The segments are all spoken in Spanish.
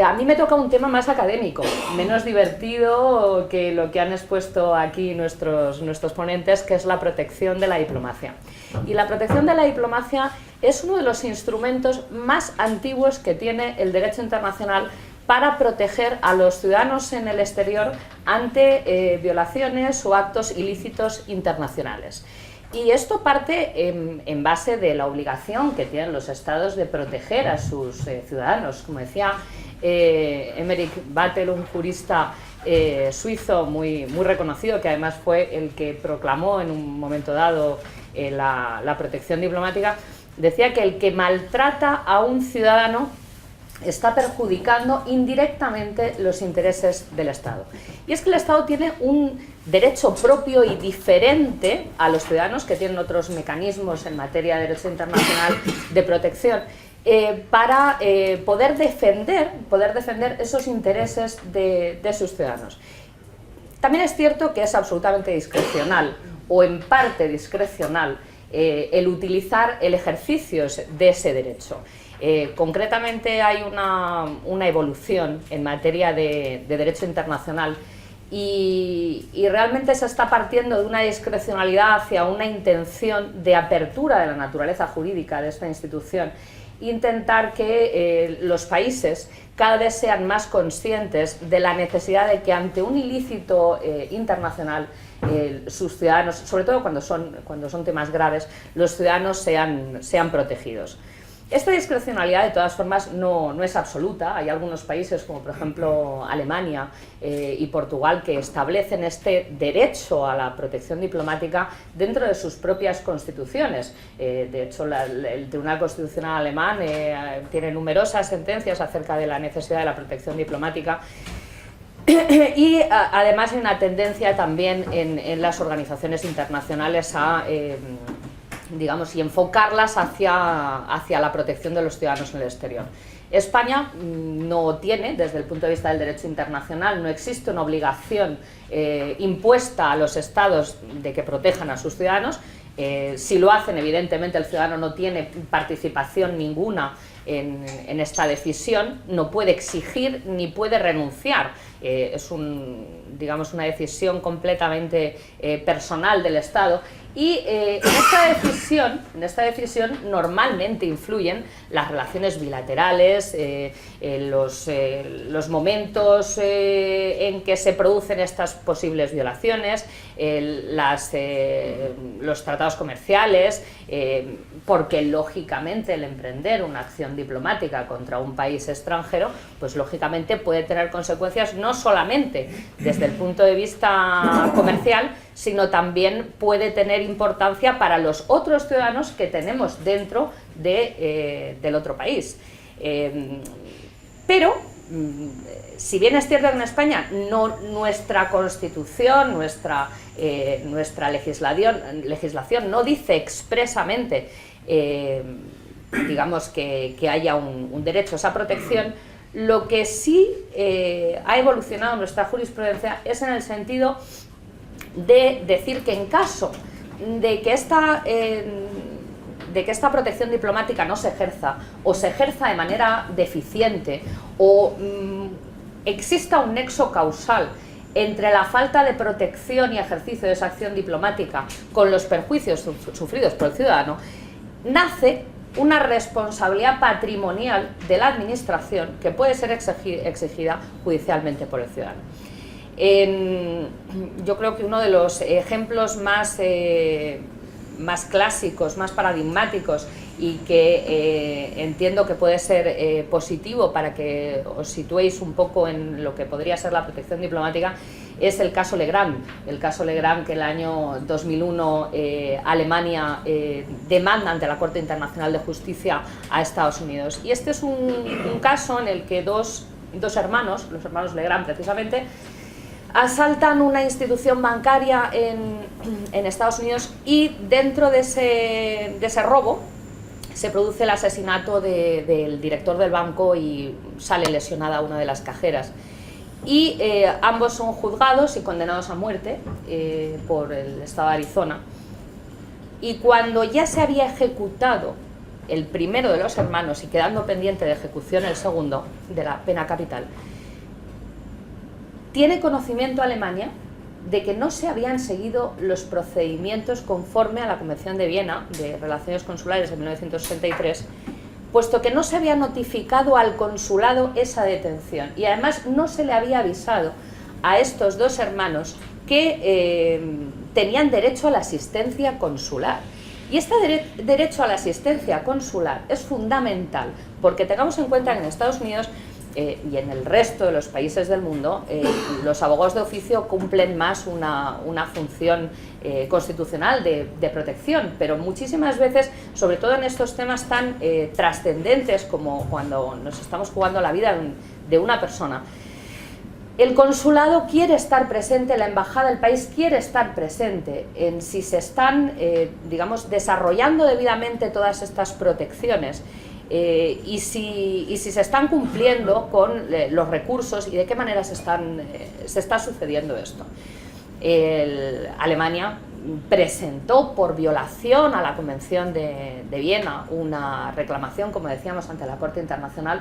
A mí me toca un tema más académico, menos divertido que lo que han expuesto aquí nuestros ponentes, que es la protección de la diplomacia. Y la protección de la diplomacia es uno de los instrumentos más antiguos que tiene el derecho internacional para proteger a los ciudadanos en el exterior ante violaciones o actos ilícitos internacionales. Y esto parte en base de la obligación que tienen los estados de proteger a sus ciudadanos. Como decía Emmerich Vattel, un jurista suizo muy reconocido, que además fue el que proclamó en un momento dado la protección diplomática, decía que el que maltrata a un ciudadano está perjudicando indirectamente los intereses del Estado. Y es que el Estado tiene un derecho propio y diferente a los ciudadanos, que tienen otros mecanismos en materia de derecho internacional de protección, para poder defender esos intereses de sus ciudadanos. También es cierto que es absolutamente discrecional, o en parte discrecional, el utilizar el ejercicio de ese derecho. Concretamente hay una evolución en materia de derecho internacional y realmente se está partiendo de una discrecionalidad hacia una intención de apertura de la naturaleza jurídica de esta institución, intentar que los países cada vez sean más conscientes de la necesidad de que ante un ilícito internacional sus ciudadanos, sobre todo cuando son temas graves, los ciudadanos sean protegidos. Esta discrecionalidad, de todas formas, no es absoluta. Hay algunos países, como por ejemplo Alemania y Portugal, que establecen este derecho a la protección diplomática dentro de sus propias constituciones. De hecho, el Tribunal Constitucional alemán tiene numerosas sentencias acerca de la necesidad de la protección diplomática. Y además hay una tendencia también en las organizaciones internacionales a digamos, y enfocarlas hacia la protección de los ciudadanos en el exterior. España no tiene, desde el punto de vista del derecho internacional, no existe una obligación impuesta a los estados de que protejan a sus ciudadanos. Si lo hacen, evidentemente el ciudadano no tiene participación ninguna en esta decisión, no puede exigir ni puede renunciar. Es digamos, una decisión completamente personal del Estado. Y en esta decisión normalmente influyen las relaciones bilaterales, los momentos en que se producen estas posibles violaciones, los tratados comerciales, porque lógicamente el emprender una acción diplomática contra un país extranjero, pues lógicamente puede tener consecuencias no solamente desde el punto de vista comercial, sino también puede tener importancia para los otros ciudadanos que tenemos dentro del otro país. Pero, si bien es cierto que en España nuestra Constitución, nuestra legislación no dice expresamente, digamos, que haya un derecho a esa protección, lo que sí ha evolucionado nuestra jurisprudencia es en el sentido de decir que en caso de que esta protección diplomática no se ejerza, o se ejerza de manera deficiente, o exista un nexo causal entre la falta de protección y ejercicio de esa acción diplomática con los perjuicios sufridos por el ciudadano, nace una responsabilidad patrimonial de la administración que puede ser exigida judicialmente por el ciudadano. Yo creo que uno de los ejemplos más clásicos, más paradigmáticos y que entiendo que puede ser positivo para que os situéis un poco en lo que podría ser la protección diplomática es el caso Legrand. El caso Legrand, que en el año 2001 Alemania demanda ante la Corte Internacional de Justicia a Estados Unidos. Y este es un caso en el que dos hermanos, los hermanos Legrand precisamente, asaltan una institución bancaria en Estados Unidos, y dentro de ese robo se produce el asesinato del director del banco y sale lesionada una de las cajeras. Y ambos son juzgados y condenados a muerte por el estado de Arizona. Y cuando ya se había ejecutado el primero de los hermanos y quedando pendiente de ejecución el segundo, de la pena capital, tiene conocimiento Alemania de que no se habían seguido los procedimientos conforme a la Convención de Viena de Relaciones Consulares de 1963, puesto que no se había notificado al consulado esa detención y además no se le había avisado a estos dos hermanos que tenían derecho a la asistencia consular. Y este derecho a la asistencia consular es fundamental porque tengamos en cuenta que en Estados Unidos y en el resto de los países del mundo, los abogados de oficio cumplen más una función constitucional de protección, pero muchísimas veces, sobre todo en estos temas tan trascendentes como cuando nos estamos jugando la vida de una persona, el consulado quiere estar presente, la embajada del país quiere estar presente en si se están, digamos, desarrollando debidamente todas estas protecciones. Y si se están cumpliendo con los recursos y de qué manera se está sucediendo esto. Alemania presentó por violación a la Convención de Viena una reclamación, como decíamos, ante la Corte Internacional,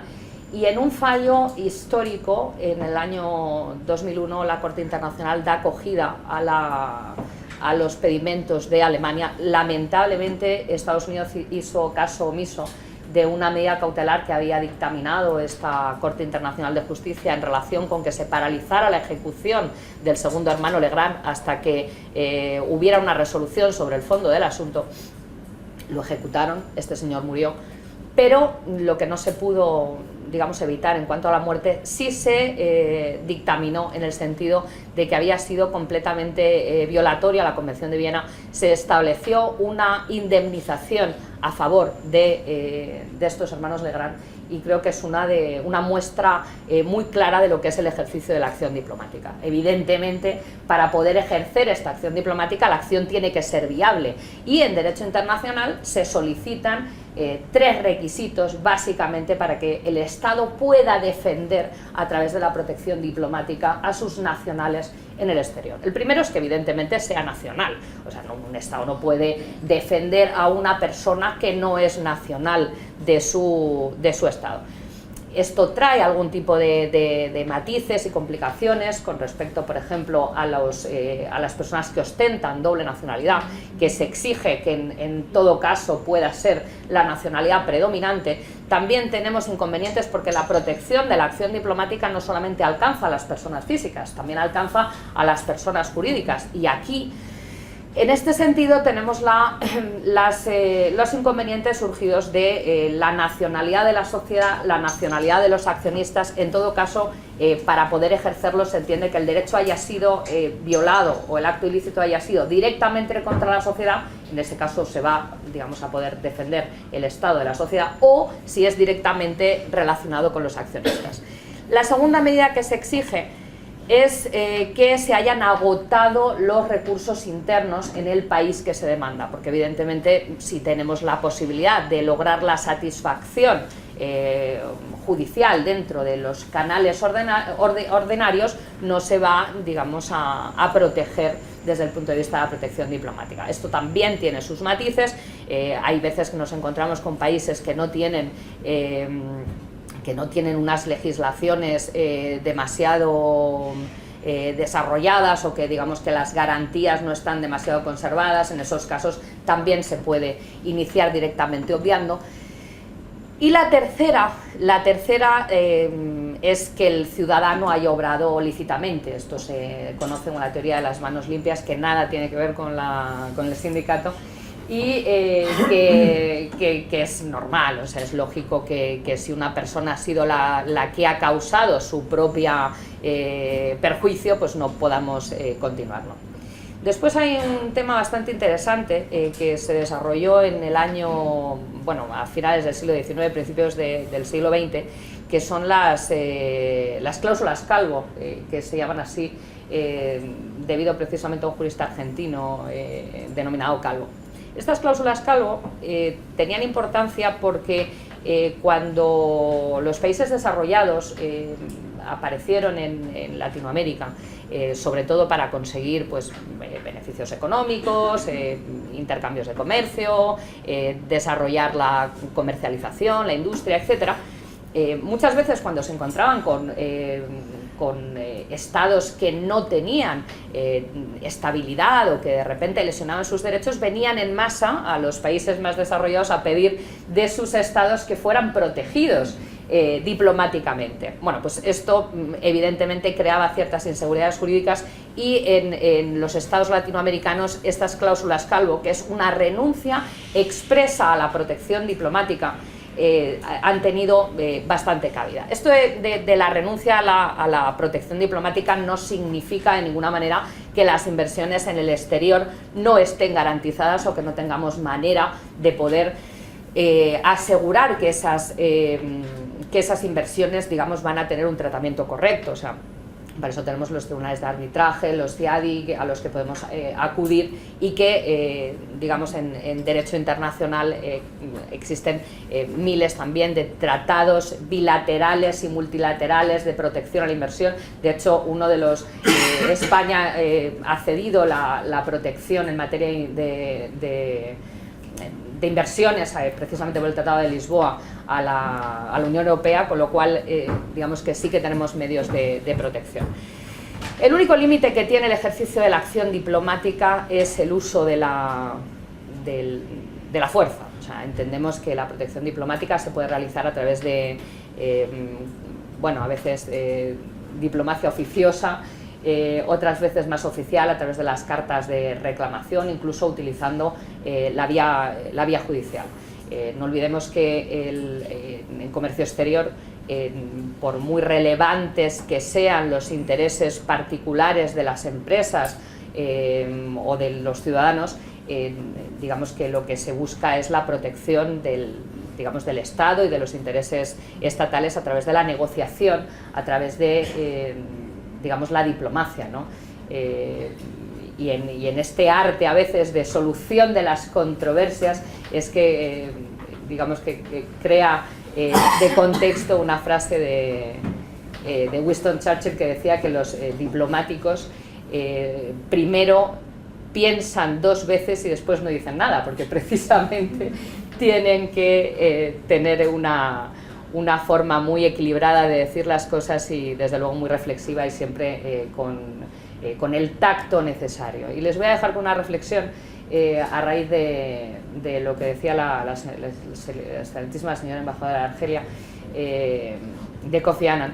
y en un fallo histórico, en el año 2001, la Corte Internacional da acogida a los pedimentos de Alemania. Lamentablemente, Estados Unidos hizo caso omiso de una medida cautelar que había dictaminado esta Corte Internacional de Justicia en relación con que se paralizara la ejecución del segundo hermano Legrand hasta que hubiera una resolución sobre el fondo del asunto. Lo ejecutaron, este señor murió, pero lo que no se pudo, digamos, evitar en cuanto a la muerte sí se dictaminó en el sentido de que había sido completamente violatoria la Convención de Viena. Se estableció una indemnización a favor de estos hermanos Legrand y creo que es una muestra muy clara de lo que es el ejercicio de la acción diplomática. Evidentemente, para poder ejercer esta acción diplomática, la acción tiene que ser viable y en derecho internacional se solicitan 3 requisitos básicamente para que el Estado pueda defender a través de la protección diplomática a sus nacionales en el exterior. El primero es que evidentemente sea nacional, o sea, un Estado no puede defender a una persona que no es nacional de su Estado. Esto trae algún tipo de matices y complicaciones con respecto, por ejemplo, a las personas que ostentan doble nacionalidad, que se exige que en todo caso pueda ser la nacionalidad predominante. También tenemos inconvenientes porque la protección de la acción diplomática no solamente alcanza a las personas físicas, también alcanza a las personas jurídicas. Y aquí, en este sentido, tenemos los inconvenientes surgidos de la nacionalidad de la sociedad, la nacionalidad de los accionistas. En todo caso, para poder ejercerlo se entiende que el derecho haya sido violado o el acto ilícito haya sido directamente contra la sociedad. En ese caso se va, digamos, a poder defender el Estado de la sociedad, o si es directamente relacionado con los accionistas. La segunda medida que se exige es que se hayan agotado los recursos internos en el país que se demanda, porque evidentemente si tenemos la posibilidad de lograr la satisfacción judicial dentro de los canales ordinarios, no se va, digamos, a proteger desde el punto de vista de la protección diplomática. Esto también tiene sus matices. Hay veces que nos encontramos con países que no tienen unas legislaciones demasiado desarrolladas, o que, digamos, que las garantías no están demasiado conservadas. En esos casos también se puede iniciar directamente obviando. Y la tercera es que el ciudadano haya obrado lícitamente. Esto se conoce como la teoría de las manos limpias, que nada tiene que ver con el sindicato, y que es normal, o sea, es lógico que si una persona ha sido la que ha causado su propia perjuicio, pues no podamos continuarlo. Después hay un tema bastante interesante que se desarrolló en el año, bueno, a finales del siglo XIX, principios del siglo XX, que son las cláusulas Calvo, que se llaman así debido precisamente a un jurista argentino denominado Calvo. Estas cláusulas Calvo tenían importancia porque cuando los países desarrollados aparecieron en Latinoamérica, sobre todo para conseguir, pues, beneficios económicos intercambios de comercio, desarrollar la comercialización, la industria, etc. Muchas veces cuando se encontraban con estados que no tenían estabilidad o que de repente lesionaban sus derechos, venían en masa a los países más desarrollados a pedir de sus estados que fueran protegidos diplomáticamente. Bueno, pues esto evidentemente creaba ciertas inseguridades jurídicas y en los estados latinoamericanos estas cláusulas Calvo, que es una renuncia expresa a la protección diplomática, han tenido bastante cabida. Esto de la renuncia a la protección diplomática no significa de ninguna manera que las inversiones en el exterior no estén garantizadas o que no tengamos manera de poder asegurar que esas inversiones, digamos, van a tener un tratamiento correcto. O sea, para eso tenemos los tribunales de arbitraje, los CIADI, a los que podemos acudir y que, digamos, en derecho internacional existen miles también de tratados bilaterales y multilaterales de protección a la inversión. De hecho, uno de los... España ha cedido la protección en materia de inversiones, precisamente por el Tratado de Lisboa, a la Unión Europea, con lo cual digamos que sí que tenemos medios de protección. El único límite que tiene el ejercicio de la acción diplomática es el uso de la fuerza. O sea, entendemos que la protección diplomática se puede realizar a través de, bueno, a veces diplomacia oficiosa, otras veces más oficial a través de las cartas de reclamación, incluso utilizando la vía judicial. No olvidemos que en comercio exterior, por muy relevantes que sean los intereses particulares de las empresas o de los ciudadanos, digamos que lo que se busca es la protección del Estado y de los intereses estatales a través de la negociación, a través de digamos, la diplomacia, ¿no? Y en este arte a veces de solución de las controversias es que, digamos, que crea de contexto una frase de Winston Churchill que decía que los diplomáticos primero piensan dos veces y después no dicen nada, porque precisamente tienen que tener una forma muy equilibrada de decir las cosas y desde luego muy reflexiva y siempre con el tacto necesario. Y les voy a dejar con una reflexión a raíz de lo que decía la excelentísima señora embajadora de Argelia, de Kofi Annan,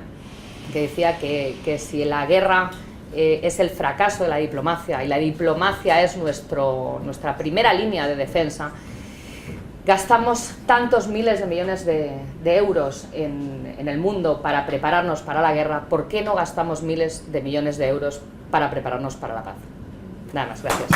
que decía que si la guerra es el fracaso de la diplomacia y la diplomacia es nuestra primera línea de defensa, gastamos tantos miles de millones de euros en el mundo para prepararnos para la guerra, ¿por qué no gastamos miles de millones de euros para prepararnos para la paz? Nada más, gracias.